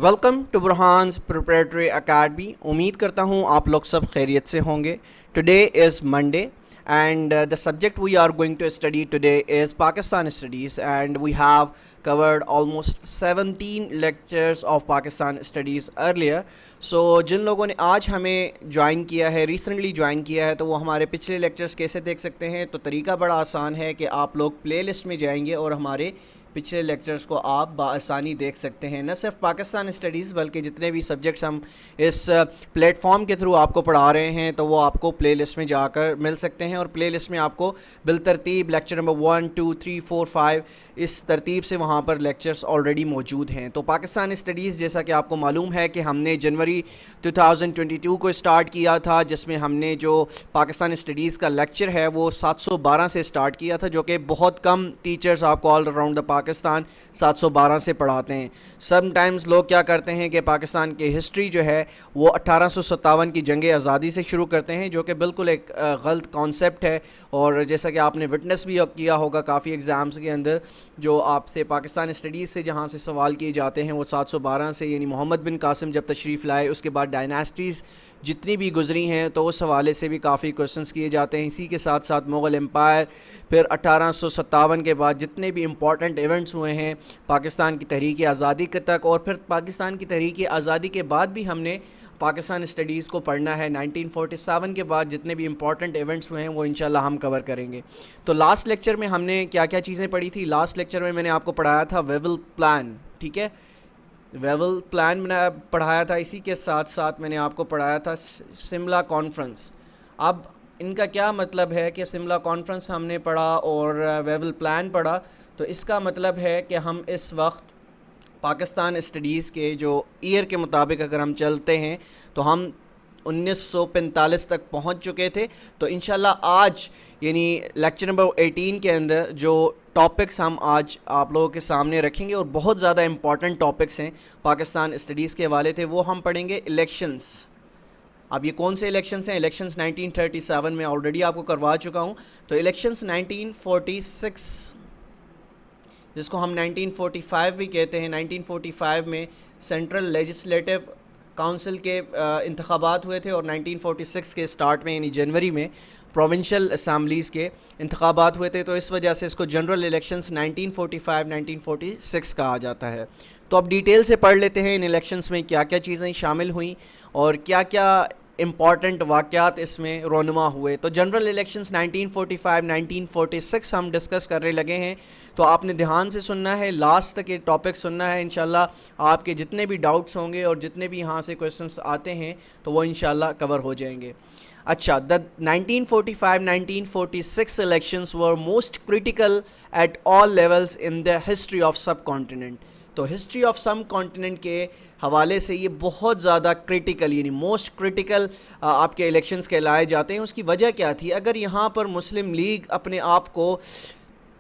Welcome to Burhan's preparatory academy. امید کرتا ہوں آپ لوگ سب خیریت سے ہوں گے. Today is Monday and the subject we are going to study today is Pakistan studies, and we have covered almost 17 lectures of Pakistan studies earlier. So جن لوگوں نے آج ہمیں جوائن کیا ہے, ریسنٹلی جوائن کیا ہے, تو وہ ہمارے پچھلے لیکچرز کیسے دیکھ سکتے ہیں. تو طریقہ بڑا آسان ہے کہ آپ لوگ پلے لسٹ میں جائیں گے اور ہمارے پچھلے لیکچرز کو آپ بآسانی دیکھ سکتے ہیں. نہ صرف پاکستان اسٹڈیز بلکہ جتنے بھی سبجیکٹس ہم اس پلیٹ فارم کے تھرو آپ کو پڑھا رہے ہیں تو وہ آپ کو پلے لسٹ میں جا کر مل سکتے ہیں, اور پلے لسٹ میں آپ کو بالترتیب لیکچر نمبر 1 2 3 4 5 اس ترتیب سے وہاں پر لیکچرز آلریڈی موجود ہیں. تو پاکستان اسٹڈیز جیسا کہ آپ کو معلوم ہے کہ ہم نے جنوری 2022 کو اسٹارٹ کیا تھا, جس میں ہم نے جو پاکستان اسٹڈیز کا لیکچر ہے وہ 712 سے اسٹارٹ کیا تھا, جو کہ بہت کم ٹیچرز آپ کو آل اراؤنڈ دا پاکستان 712 سے پڑھاتے ہیں. سم ٹائمز لوگ کیا کرتے ہیں کہ پاکستان کی ہسٹری جو ہے وہ 1857 کی جنگ آزادی سے شروع کرتے ہیں, جو کہ بالکل ایک غلط کانسیپٹ ہے. اور جیسا کہ آپ نے وٹنس بھی کیا ہوگا کافی ایگزامز کے اندر, جو آپ سے پاکستان اسٹڈیز سے جہاں سے سوال کیے جاتے ہیں وہ 712 سے, یعنی محمد بن قاسم جب تشریف لائے اس کے بعد ڈائناسٹیز جتنی بھی گزری ہیں تو اس حوالے سے بھی کافی کوشچنس کیے جاتے ہیں. اسی کے ساتھ ساتھ مغل امپائر, پھر 1857 کے بعد جتنے بھی امپورٹنٹ ایونٹس ہوئے ہیں پاکستان کی تحریک آزادی کے تک, اور پھر پاکستان کی تحریک آزادی کے بعد بھی ہم نے پاکستان اسٹڈیز کو پڑھنا ہے. 1947 کے بعد جتنے بھی امپورٹنٹ ایونٹس ہوئے ہیں وہ انشاءاللہ ہم کور کریں گے. تو لاسٹ لیکچر میں ہم نے کیا کیا چیزیں پڑھی تھی. لاسٹ لیکچر میں نے آپ کو پڑھایا تھا ویول پلان, ٹھیک ہے, ویول پلان میں نے پڑھایا تھا. اسی کے ساتھ ساتھ میں نے آپ کو پڑھایا تھا سملا کانفرنس. اب ان کا کیا مطلب ہے کہ سملا کانفرنس ہم نے پڑھا اور ویول پلان پڑھا, تو اس کا مطلب ہے کہ ہم اس وقت پاکستان اسٹڈیز کے جو ایئر کے مطابق اگر ہم چلتے ہیں تو ہم 1945 تک پہنچ چکے تھے. تو انشاءاللہ آج یعنی لیکچر نمبر 18 کے اندر جو ٹاپکس ہم آج آپ لوگوں کے سامنے رکھیں گے, اور بہت زیادہ امپورٹنٹ ٹاپکس ہیں پاکستان اسٹڈیز کے حوالے تھے, وہ ہم پڑھیں گے الیکشنز. اب یہ کون سے الیکشنز ہیں؟ الیکشنز 1937 میں آلریڈی آپ کو کروا چکا ہوں. تو الیکشنز 1946 جس کو ہم 1945 بھی کہتے ہیں, 1945 میں سینٹرل لیجسلیٹو کونسل کے انتخابات ہوئے تھے, اور 1946 کے سٹارٹ میں یعنی جنوری میں پروونشل اسمبلیز کے انتخابات ہوئے تھے. تو اس وجہ سے اس کو جنرل الیکشنز 1945 کہا جاتا ہے. تو اب ڈیٹیل سے پڑھ لیتے ہیں ان الیکشنز میں کیا کیا چیزیں شامل ہوئیں اور کیا کیا امپورٹنٹ واقعات اس میں رونما ہوئے. تو جنرل الیکشنز 1945 ہم ڈسکس کرنے لگے ہیں, تو آپ نے دھیان سے سننا ہے, لاسٹ تک یہ ٹاپک سننا ہے. انشاءاللہ آپ کے جتنے بھی ڈاؤٹس ہوں گے اور جتنے بھی یہاں سے کویسچنس آتے ہیں تو وہ انشاءاللہ کور ہو جائیں گے. اچھا, the 1945-1946 elections were most critical at all levels in the history of subcontinent. تو ہسٹری آف سب کانٹیننٹ کے حوالے سے یہ بہت زیادہ کرٹیکل یعنی موسٹ کرٹیکل آپ کے الیکشنز کہلائے جاتے ہیں. اس کی وجہ کیا تھی؟ اگر یہاں پر مسلم لیگ اپنے آپ کو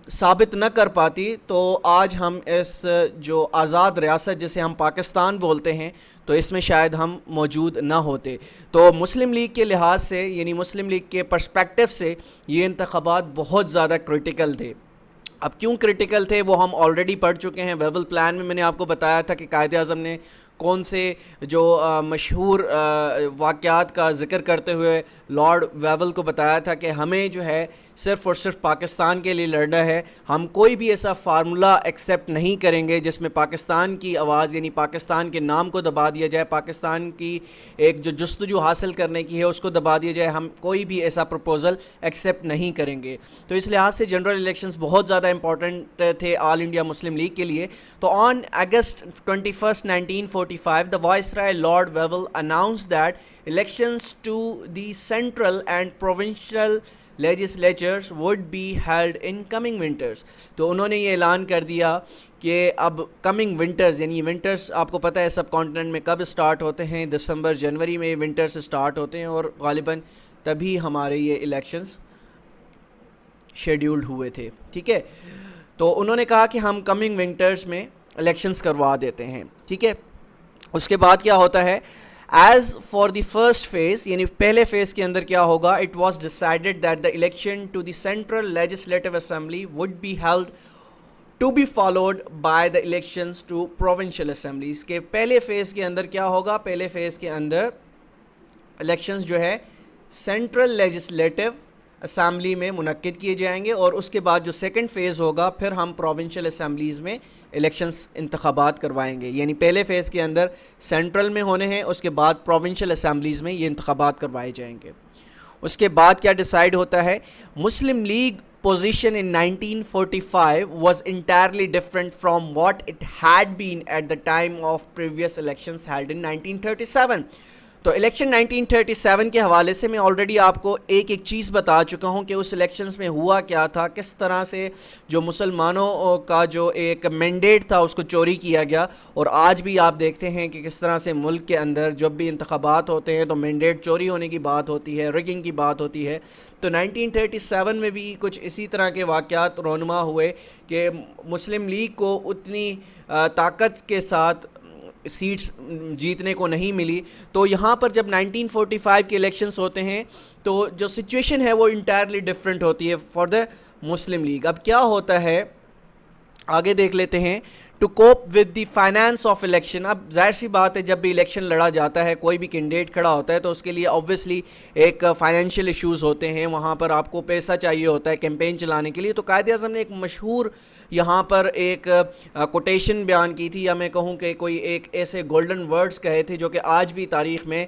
ثابت نہ کر پاتی تو آج ہم اس جو آزاد ریاست جسے ہم پاکستان بولتے ہیں تو اس میں شاید ہم موجود نہ ہوتے. تو مسلم لیگ کے لحاظ سے یعنی مسلم لیگ کے پرسپیکٹو سے یہ انتخابات بہت زیادہ کرٹیکل تھے. اب کیوں کرٹیکل تھے وہ ہم آلریڈی پڑھ چکے ہیں. ویول پلان میں نے آپ کو بتایا تھا کہ قائد اعظم نے کون سے جو مشہور واقعات کا ذکر کرتے ہوئے لارڈ ویول کو بتایا تھا کہ ہمیں جو ہے صرف اور صرف پاکستان کے لیے لڑنا ہے. ہم کوئی بھی ایسا فارمولا ایکسیپٹ نہیں کریں گے جس میں پاکستان کی آواز یعنی پاکستان کے نام کو دبا دیا جائے, پاکستان کی ایک جو جستجو حاصل کرنے کی ہے اس کو دبا دیا جائے. ہم کوئی بھی ایسا پروپوزل ایکسیپٹ نہیں کریں گے. تو اس لحاظ سے جنرل الیکشنز بہت زیادہ امپورٹنٹ تھے آل انڈیا مسلم لیگ کے لیے. تو آن اگست 21 1945 the Viceroy Lord Wavell announced that elections to the central and provincial legislatures would be held in coming winters. تو انہوں نے یہ اعلان کر دیا کہ اب کمنگ ونٹرز یعنی ونٹرز آپ کو پتہ ہے سب کانٹیننٹ میں کب سٹارٹ ہوتے ہیں, دسمبر جنوری میں ونٹرز سٹارٹ ہوتے ہیں, اور غالباً تبھی ہمارے یہ الیکشنز شیڈیولڈ ہوئے تھے. ٹھیک ہے, تو انہوں نے کہا کہ ہم کمنگ ونٹرز میں الیکشنز کروا دیتے ہیں. ٹھیک ہے, اس کے بعد کیا ہوتا ہے, as far the first phase یعنی پہلے فیز کے اندر کیا ہوگا, it was decided that the election to the central legislative assembly would be held to be followed by the elections to provincial assemblies. کے پہلے فیز کے اندر کیا ہوگا؟ پہلے فیز کے اندر الیکشنز جو ہے سینٹرل لیجسلیٹو اسمبلی میں منعقد کیے جائیں گے, اور اس کے بعد جو سیکنڈ فیز ہوگا پھر ہم پروونشل اسمبلیز میں الیکشنز انتخابات کروائیں گے. یعنی پہلے فیز کے اندر سینٹرل میں ہونے ہیں, اس کے بعد پروونشل اسمبلیز میں یہ انتخابات کروائے جائیں گے. اس کے بعد کیا ڈیسائیڈ ہوتا ہے؟ مسلم league position in 1945 was entirely different from what it had been at the time of previous elections held in 1937. تو الیکشن 1937 کے حوالے سے میں آلریڈی آپ کو ایک چیز بتا چکا ہوں کہ اس الیکشنز میں ہوا کیا تھا, کس طرح سے جو مسلمانوں کا جو ایک مینڈیٹ تھا اس کو چوری کیا گیا. اور آج بھی آپ دیکھتے ہیں کہ کس طرح سے ملک کے اندر جب بھی انتخابات ہوتے ہیں تو مینڈیٹ چوری ہونے کی بات ہوتی ہے, ریگنگ کی بات ہوتی ہے. تو 1937 میں بھی کچھ اسی طرح کے واقعات رونما ہوئے کہ مسلم لیگ کو اتنی طاقت کے ساتھ سیٹس جیتنے کو نہیں ملی. تو یہاں پر جب 1945 کے الیکشنز ہوتے ہیں تو جو سچویشن ہے وہ انٹائرلی ڈفرینٹ ہوتی ہے فار دا مسلم لیگ. اب کیا ہوتا ہے آگے دیکھ لیتے ہیں. To cope with the finance of election. اب ظاہر سی بات ہے جب بھی الیکشن لڑا جاتا ہے, کوئی بھی کینڈیڈیٹ کھڑا ہوتا ہے تو اس کے لیے اوبویسلی ایک فائنینشیل ایشوز ہوتے ہیں, وہاں پر آپ کو پیسہ چاہیے ہوتا ہے کیمپین چلانے کے لیے. تو قائد اعظم نے ایک مشہور یہاں پر ایک کوٹیشن بیان کی تھی, یا میں کہوں کہ کوئی ایک ایسے گولڈن ورڈز کہے تھے جو کہ آج بھی تاریخ میں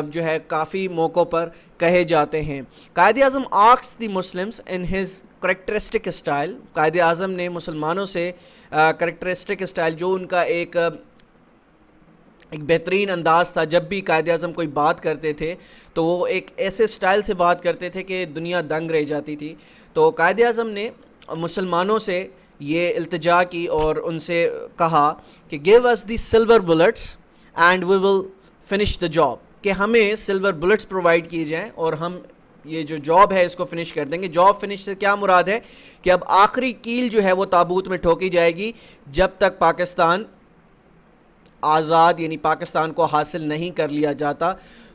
جو ہے کافی موقعوں پر کہے جاتے ہیں. Quaid Azam asks the Muslims in his characteristic style. Quaid Azam نے مسلمانوں سے کریکٹرسٹک اسٹائل جو ان کا ایک بہترین انداز تھا, جب بھی قائد اعظم کوئی بات کرتے تھے تو وہ ایک ایسے اسٹائل سے بات کرتے تھے کہ دنیا دنگ رہ جاتی تھی. تو قائد اعظم نے مسلمانوں سے یہ التجا کی اور ان سے کہا کہ give us the silver bullets and we will finish the job, کہ ہمیں سلور بلٹس پرووائڈ کیے جائیں اور ہم یہ جو جاب ہے اس کو فنش کر دیں گے. جاب فنش سے کیا مراد ہے کہ اب آخری کیل جو ہے وہ تابوت میں ٹھوکی جائے گی جب تک پاکستان آزاد یعنی پاکستان کو حاصل نہیں کر لیا جاتا.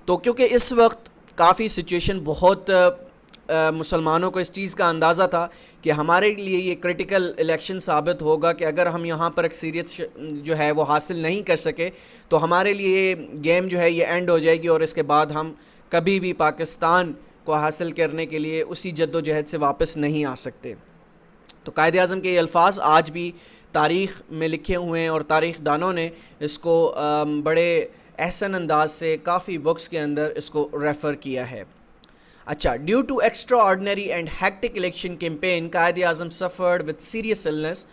تو کیونکہ اس وقت کافی سچویشن بہت مسلمانوں کو اس چیز کا اندازہ تھا کہ ہمارے لیے یہ کرٹیکل الیکشن ثابت ہوگا کہ اگر ہم یہاں پر اکثریت جو ہے وہ حاصل نہیں کر سکے تو ہمارے لیے یہ گیم جو ہے یہ اینڈ ہو جائے گی, اور اس کے بعد ہم کبھی بھی پاکستان کو حاصل کرنے کے لیے اسی جد و جہد سے واپس نہیں آ سکتے. تو قائد اعظم کے یہ الفاظ آج بھی تاریخ میں لکھے ہوئے ہیں اور تاریخ دانوں نے اس کو بڑے احسن انداز سے کافی بکس کے اندر اس کو ریفر کیا ہے. اچھا, due to extraordinary and hectic election campaign Quaid Azam suffered with serious illness.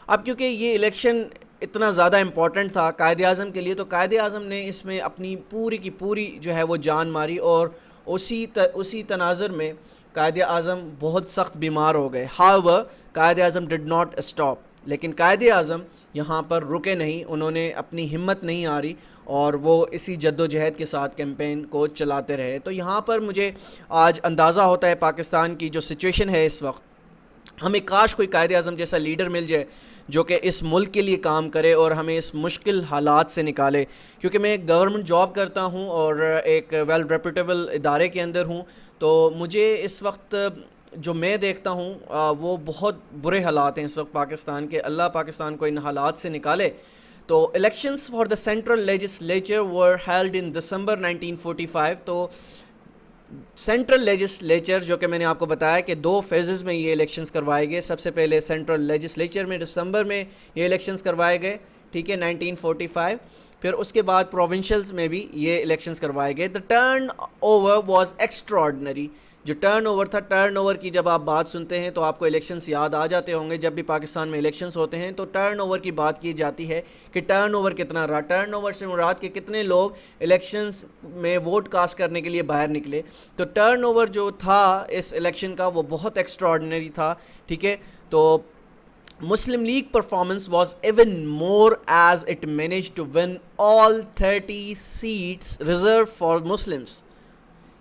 اب کیونکہ یہ الیکشن اتنا زیادہ امپورٹنٹ تھا قائد اعظم کے لیے تو قائد اعظم نے اس میں اپنی پوری کی پوری جو ہے وہ جان ماری, اور اسی تناظر میں قائد اعظم بہت سخت بیمار ہو گئے. However, Quaid Azam did not stop. لیکن قائد اعظم یہاں پر رکے نہیں, انہوں نے اپنی ہمت نہیں ہاری اور وہ اسی جد و جہد کے ساتھ کیمپین کو چلاتے رہے. تو یہاں پر مجھے آج اندازہ ہوتا ہے پاکستان کی جو سچویشن ہے اس وقت, ہمیں کاش کوئی قائد اعظم جیسا لیڈر مل جائے جو کہ اس ملک کے لیے کام کرے اور ہمیں اس مشکل حالات سے نکالے. کیونکہ میں ایک گورنمنٹ جاب کرتا ہوں اور ایک ویل ریپوٹیبل ادارے کے اندر ہوں, تو مجھے اس وقت جو میں دیکھتا ہوں وہ بہت برے حالات ہیں اس وقت پاکستان کے. اللہ پاکستان کو ان حالات سے نکالے. تو elections for the central legislature were held in December 1945. تو سینٹرل لیجسلیچر جو کہ میں نے آپ کو بتایا کہ 2 فیزز میں یہ الیکشنز کروائے گئے. سب سے پہلے سینٹرل لیجسلیچر میں دسمبر میں یہ الیکشنز کروائے گئے, ٹھیک ہے, 1945. پھر اس کے بعد پروونشلز میں بھی یہ الیکشنز کروائے گئے. The turn over was extra ordinary. جو ٹرن اوور تھا, ٹرن اوور کی جب آپ بات سنتے ہیں تو آپ کو الیکشنز یاد آ جاتے ہوں گے. جب بھی پاکستان میں الیکشنز ہوتے ہیں تو ٹرن اوور کی بات کی جاتی ہے کہ ٹرن اوور کتنا رہا. ٹرن اوور سے مراد کہ کتنے لوگ الیکشنز میں ووٹ کاسٹ کرنے کے لیے باہر نکلے. تو ٹرن اوور جو تھا اس الیکشن کا وہ بہت ایکسٹرا آرڈنری تھا, ٹھیک ہے. تو Muslim League performance was even more as it managed to win all 30 seats reserved for Muslims.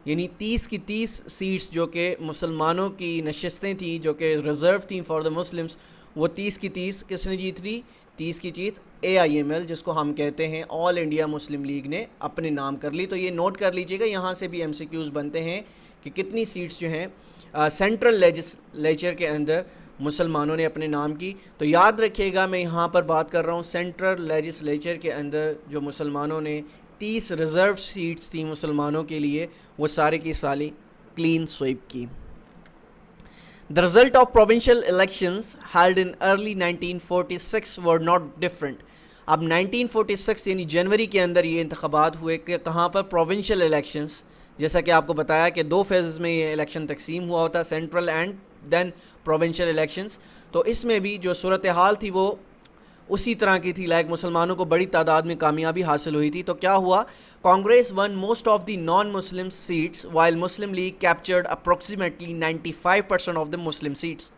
یعنی 30 کی 30 سیٹس جو کہ مسلمانوں کی نشستیں تھیں جو کہ ریزرو تھیں فار دا مسلمس, وہ 30 کی 30 کس نے جیت لی؟ 30 کی جیت AIML جس کو ہم کہتے ہیں آل انڈیا مسلم لیگ نے اپنے نام کر لی. تو یہ نوٹ کر لیجئے گا, یہاں سے بھی MCQs بنتے ہیں کہ کتنی سیٹس جو ہیں سینٹرل لیجسلیچر کے اندر مسلمانوں نے اپنے نام کی. تو یاد رکھیے گا میں یہاں پر بات کر رہا ہوں سینٹرل لیجسلیچر کے اندر جو مسلمانوں نے 30 ریزرو سیٹس تھیں مسلمانوں کے لیے, وہ سارے کی ساری کلین سویپ کی. The result of provincial elections held in early 1946 were not different. اب 1946 یعنی جنوری کے اندر یہ انتخابات ہوئے کہ کہاں پر پروونشل الیکشنز, جیسا کہ آپ کو بتایا کہ 2 فیزز میں یہ الیکشن تقسیم ہوا ہوتا, central and then provincial elections. تو اس میں بھی جو صورتحال تھی وہ اسی طرح کی تھی, لائک مسلمانوں کو بڑی تعداد میں کامیابی حاصل ہوئی تھی. تو کیا ہوا, Congress won most of the non Muslim seats while Muslim League captured approximately 95% of the Muslim seats.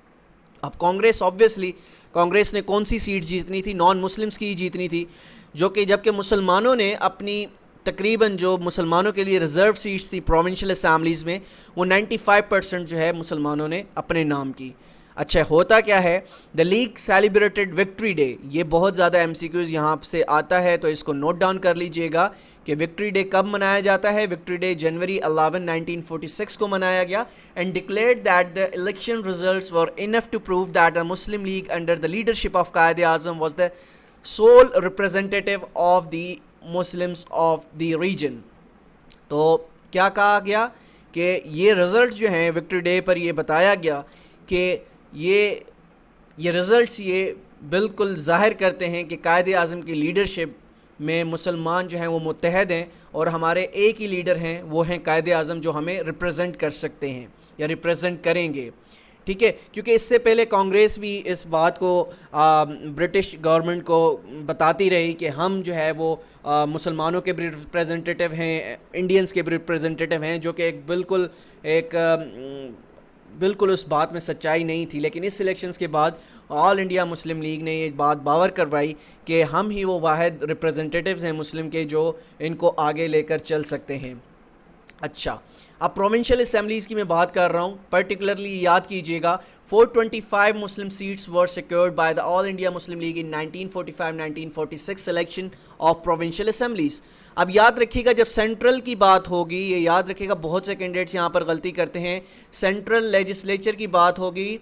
اب کانگریس آبویسلی کانگریس نے کون سی سیٹ جیتنی تھی, نان مسلمس کی جیتنی تھی, جو کہ جبکہ مسلمانوں نے اپنی تقریباً جو مسلمانوں کے لیے ریزرو سیٹس تھی پروونشل اسمبلیز میں وہ 95% جو ہے مسلمانوں نے اپنے نام کی. اچھا ہوتا کیا ہے, دا لیگ سیلیبریٹڈ وکٹری ڈے. یہ بہت زیادہ ایم سی کیوز یہاں سے آتا ہے تو اس کو نوٹ ڈاؤن کر لیجئے گا کہ وکٹری ڈے کب منایا جاتا ہے. وکٹری ڈے جنوری 11 1946 کو منایا گیا, and declared that the election results were enough to prove that the Muslim League under the leadership of Quaid Azam was the sole representative of the Muslims of the region. تو کیا کہا گیا کہ یہ رزلٹ جو ہیں وکٹری ڈے پر یہ بتایا گیا کہ یہ رزلٹس یہ بالکل ظاہر کرتے ہیں کہ قائد اعظم کی لیڈرشپ میں مسلمان جو ہیں وہ متحد ہیں, اور ہمارے ایک ہی لیڈر ہیں وہ ہیں قائد اعظم جو ہمیں ریپرزینٹ کر سکتے ہیں یا ریپرزینٹ کریں گے. ٹھیک ہے, کیونکہ اس سے پہلے کانگریس بھی اس بات کو برٹش گورنمنٹ کو بتاتی رہی کہ ہم جو ہے وہ مسلمانوں کے بھی ریپرزینٹیو ہیں, انڈینس کے بھی ریپرزینٹیو ہیں, جو کہ بالکل اس بات میں سچائی نہیں تھی. لیکن اس الیکشنز کے بعد آل انڈیا مسلم لیگ نے یہ بات باور کروائی کہ ہم ہی وہ واحد ریپرزینٹیوز ہیں مسلم کے جو ان کو آگے لے کر چل سکتے ہیں. اچھا, اب پروونشل اسمبلیز کی میں بات کر رہا ہوں, پرٹیکولرلی یاد کیجئے گا 425 Muslim seats were secured by the All India Muslim league in 1945-1946 election of provincial assemblies. اب یاد رکھیے گا جب سینٹرل کی بات ہوگی, یہ یاد رکھیے گا بہت سے کینڈیڈیٹس یہاں پر غلطی کرتے ہیں, سینٹرل لیجسلیچر کی بات ہوگی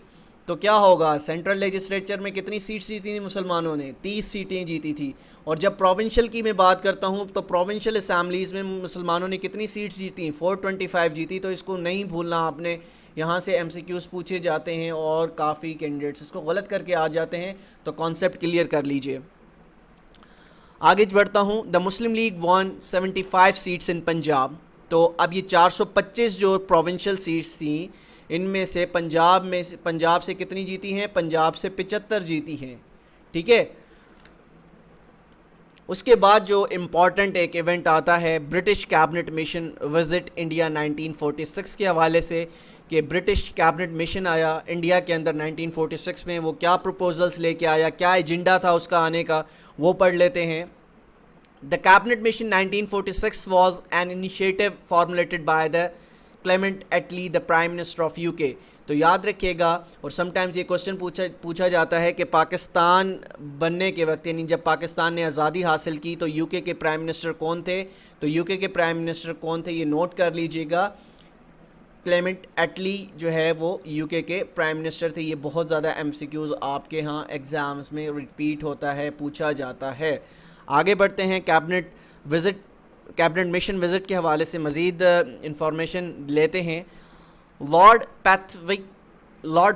تو کیا ہوگا, سینٹرل لیجسلیچر میں کتنی سیٹس جیتی تھیں مسلمانوں نے, 30 سیٹیں جیتی تھی. اور جب پروونشل کی میں بات کرتا ہوں تو پروونشل اسمبلیز میں مسلمانوں نے کتنی سیٹس جیتی, 425 جیتی. تو اس کو نہیں بھولنا آپ نے, یہاں سے ایم سی کیوز پوچھے جاتے ہیں اور کافی کینڈیڈیٹس اس کو غلط کر کے آ جاتے ہیں, تو کانسیپٹ کلیئر کر لیجئے. آگے بڑھتا ہوں, دا مسلم لیگ وان 75 سیٹس ان پنجاب. تو اب یہ 425 جو پروونشل سیٹس تھیں ان میں سے پنجاب سے کتنی جیتی ہیں, پنجاب سے 75 جیتی ہیں. ٹھیک ہے, اس کے بعد جو امپورٹنٹ ایک ایونٹ آتا ہے British cabinet mission visit India 1946 کے حوالے سے, کہ برٹش کیبنٹ مشن آیا انڈیا کے اندر 1946 میں, وہ کیا پروپوزلز لے کے آیا, کیا ایجنڈا تھا اس کا آنے کا, وہ پڑھ لیتے ہیں. The cabinet mission 1946 was an initiative formulated by the Clement Attlee, the Prime Minister of UK. تو یاد رکھیے گا, اور سم ٹائمز یہ کوشچن پوچھا جاتا ہے کہ پاکستان بننے کے وقت, یعنی جب پاکستان نے آزادی حاصل کی تو یو کے کے پرائم منسٹر کون تھے, تو یو کے پرائم منسٹر کون تھے یہ نوٹ کر لیجئے گا. کلیمنٹ ایٹلی جو ہے وہ یو کے پرائم منسٹر تھے. یہ بہت زیادہ ایم سی کیوز آپ کے ہاں ایگزامز میں ریپیٹ ہوتا ہے, پوچھا جاتا ہے. آگے بڑھتے ہیں, کیبنٹ مشن وزٹ کے حوالے سے مزید انفارمیشن لیتے ہیں. Lord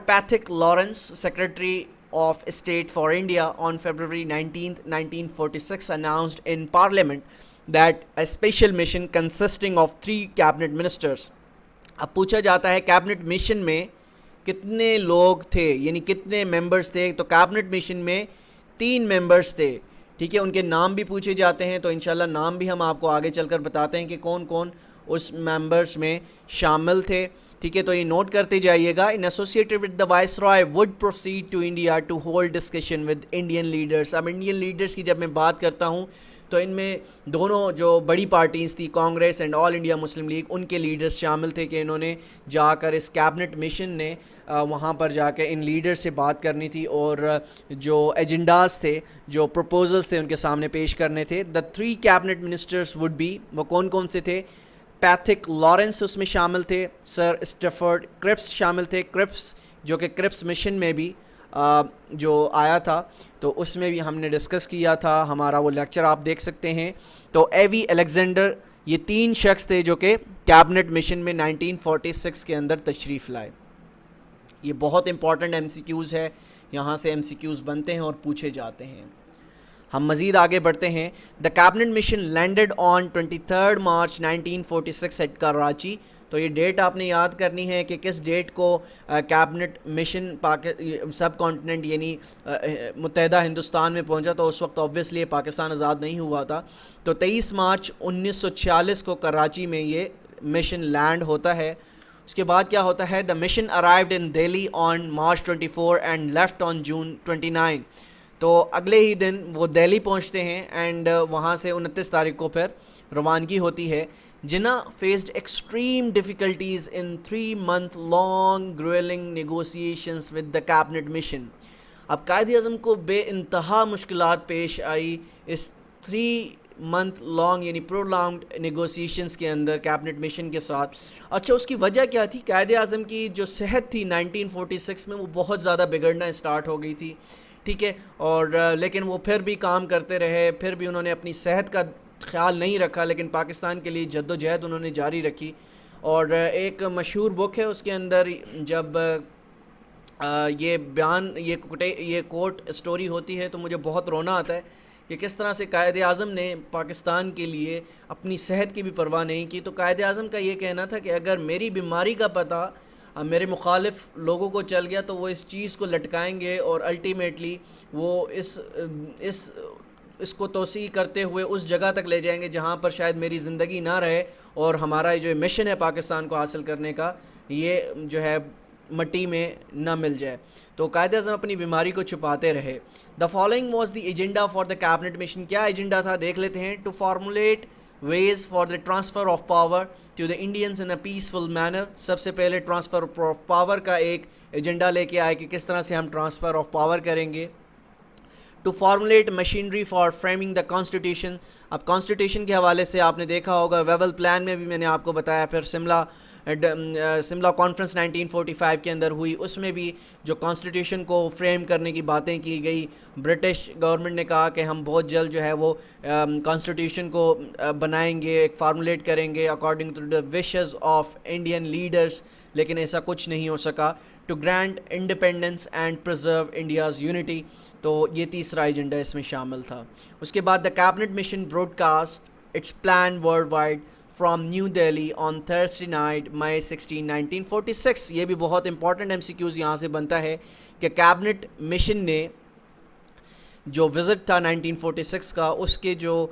Pethick Lawrence, secretary of state for India, on February 19th 1946 announced in Parliament that a special mission consisting of 3 cabinet ministers. اب پوچھا جاتا ہے کیبنٹ مشن میں کتنے لوگ تھے, یعنی کتنے ممبرز تھے, تو کیبنٹ مشن میں 3 ممبرز تھے. ٹھیک ہے, ان کے نام بھی پوچھے جاتے ہیں, تو انشاءاللہ نام بھی ہم آپ کو آگے چل کر بتاتے ہیں کہ کون کون اس ممبرز میں شامل تھے. ٹھیک ہے, تو یہ نوٹ کرتے جائیے گا. In associated with the viceroy would proceed to India to hold discussion with Indian leaders. اب انڈین لیڈرس کی جب میں بات کرتا ہوں تو ان میں دونوں جو بڑی پارٹیز تھی Congress and all India Muslim league, ان کے لیڈرز شامل تھے کہ انہوں نے جا کر اس کیبنٹ مشن نے وہاں پر جا کے ان لیڈر سے بات کرنی تھی اور جو ایجنڈاز تھے, جو پروپوزلز تھے ان کے سامنے پیش کرنے تھے. دا 3 کیبنٹ منسٹرز وڈ بی, وہ کون کون سے تھے, پیتھک لارنس اس میں شامل تھے, سر اسٹیفرڈ کرپس شامل تھے. کرپس جو کہ کرپس مشن میں بھی جو آیا تھا تو اس میں بھی ہم نے ڈسکس کیا تھا. ہمارا وہ لیکچر آپ دیکھ سکتے ہیں. تو اے وی الیگزینڈر یہ 3 شخص تھے جو کہ کیبنٹ مشن میں 1946 کے اندر تشریف لائے. یہ بہت امپورٹنٹ ایم سی کیوز ہے, یہاں سے ایم سی کیوز بنتے ہیں اور پوچھے جاتے ہیں. ہم مزید آگے بڑھتے ہیں. The cabinet mission landed on 23 March 1946 at Karachi. تو یہ ڈیٹ آپ نے یاد کرنی ہے کہ کس ڈیٹ کو کیبنٹ مشن سب کانٹیننٹ یعنی متحدہ ہندوستان میں پہنچا. تو اس وقت اوبویسلی پاکستان آزاد نہیں ہوا تھا. تو 23 مارچ 1946 کو کراچی میں یہ مشن لینڈ ہوتا ہے. اس کے بعد کیا ہوتا ہے؟ The mission arrived in Delhi on March 24 and left on June 29. تو اگلے ہی دن وہ دہلی پہنچتے ہیں اینڈ وہاں سے 29 تاریخ کو پھر روانگی ہوتی ہے. Jinnah faced extreme difficulties in 3 month long grueling negotiations with the cabinet mission. اب قائد اعظم کو بے انتہا مشکلات پیش آئی اس 3 month long یعنی prolonged negotiations کے اندر کیبنٹ مشن کے ساتھ. اچھا اس کی وجہ کیا تھی؟ قائد اعظم کی جو صحت تھی 1946 میں وہ بہت زیادہ بگڑنا اسٹارٹ ہو گئی تھی, ٹھیک ہے, اور لیکن وہ پھر بھی کام کرتے رہے, پھر بھی انہوں نے اپنی صحت کا خیال نہیں رکھا, لیکن پاکستان کے لیے جد و جہد انہوں نے جاری رکھی. اور ایک مشہور بک ہے, اس کے اندر جب یہ بیان یہ کوٹ اسٹوری ہوتی ہے تو مجھے بہت رونا آتا ہے کہ کس طرح سے قائد اعظم نے پاکستان کے لیے اپنی صحت کی بھی پرواہ نہیں کی. تو قائد اعظم کا یہ کہنا تھا کہ اگر میری بیماری کا پتہ میرے مخالف لوگوں کو چل گیا تو وہ اس چیز کو لٹکائیں گے اور الٹیمیٹلی وہ اس کو توسیع کرتے ہوئے اس جگہ تک لے جائیں گے جہاں پر شاید میری زندگی نہ رہے اور ہمارا جو مشن ہے پاکستان کو حاصل کرنے کا یہ جو ہے مٹی میں نہ مل جائے. تو قائد اعظم اپنی بیماری کو چھپاتے رہے. The following was the agenda for the cabinet mission. کیا ایجنڈا تھا دیکھ لیتے ہیں. To formulate ways for the transfer of power to the Indians in a peaceful manner. سب سے پہلے ٹرانسفر آف پاور کا ایک ایجنڈا لے کے آئے کہ کس طرح سے ہم ٹرانسفر آف پاور کریں گے. To formulate machinery for framing the constitution. اب کانسٹیٹیوشن کے حوالے سے آپ نے دیکھا ہوگا ویول پلان میں بھی میں نے آپ کو بتایا, پھر سملہ کانفرنس 1945 کے اندر ہوئی, اس میں بھی جو کانسٹیٹیوشن کو فریم کرنے کی باتیں کی گئی. برٹش گورنمنٹ نے کہا کہ ہم بہت جلد جو ہے وہ کانسٹیٹیوشن کو بنائیں گے, ایک فارمولیٹ کریں گے according to the wishes of Indian leaders, لیکن ایسا کچھ نہیں ہو سکا. To grant independence and preserve India's unity. تو یہ تیسرا ایجنڈا اس میں شامل تھا. اس کے بعد the cabinet mission broadcast its plan worldwide from new Delhi on Thursday night May 16 1946. یہ بھی بہت امپورٹنٹ ایم سی کیوز یہاں سے بنتا ہے کہ کیبنٹ مشن نے جو وزٹ تھا 1946 کا, اس کے جو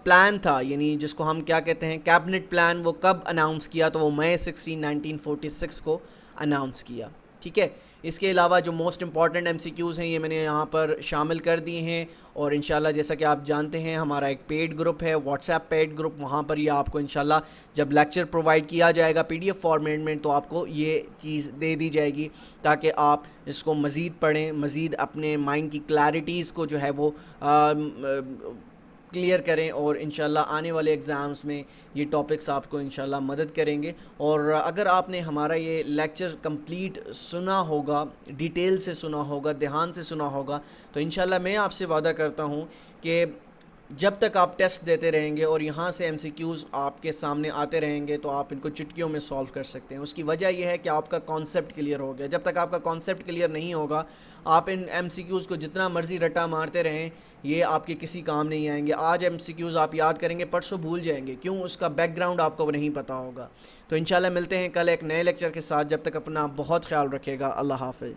پلان تھا یعنی جس کو ہم کیا کہتے ہیں کیبنٹ پلان, وہ کب اناؤنس کیا؟ تو وہ مئی 16 1946 کو اناؤنس کیا, ٹھیک ہے. اس کے علاوہ جو most important M C Qs ہیں یہ میں نے یہاں پر شامل کر دیے ہیں, اور انشاءاللہ جیسا کہ آپ جانتے ہیں ہمارا ایک پیڈ گروپ ہے, واٹس ایپ پیڈ گروپ, وہاں پر یہ آپ کو انشاءاللہ جب لیکچر پرووائڈ کیا جائے گا پی ڈی ایف فارمیٹ میں تو آپ کو یہ چیز دے دی جائے گی تاکہ آپ اس کو مزید پڑھیں, مزید اپنے مائنڈ کی کلیئرٹیز کو جو ہے وہ کلیئر کریں, اور انشاءاللہ آنے والے ایگزامز میں یہ ٹاپکس آپ کو انشاءاللہ مدد کریں گے. اور اگر آپ نے ہمارا یہ لیکچر کمپلیٹ سنا ہوگا, ڈیٹیل سے سنا ہوگا, دھیان سے سنا ہوگا, تو انشاءاللہ میں آپ سے وعدہ کرتا ہوں کہ جب تک آپ ٹیسٹ دیتے رہیں گے اور یہاں سے ایم سی کیوز آپ کے سامنے آتے رہیں گے تو آپ ان کو چٹکیوں میں سولو کر سکتے ہیں. اس کی وجہ یہ ہے کہ آپ کا کانسیپٹ کلیئر ہو گیا. جب تک آپ کا کانسیپٹ کلیئر نہیں ہوگا آپ ان ایم سی کیوز کو جتنا مرضی رٹا مارتے رہیں, یہ آپ کے کسی کام نہیں آئیں گے. آج ایم سی کیوز آپ یاد کریں گے, پرسوں بھول جائیں گے, کیوں؟ اس کا بیک گراؤنڈ آپ کو نہیں پتہ ہوگا. تو انشاءاللہ ملتے ہیں کل ایک نئے لیکچر کے ساتھ. جب تک اپنا بہت خیال رکھے گا. اللہ حافظ.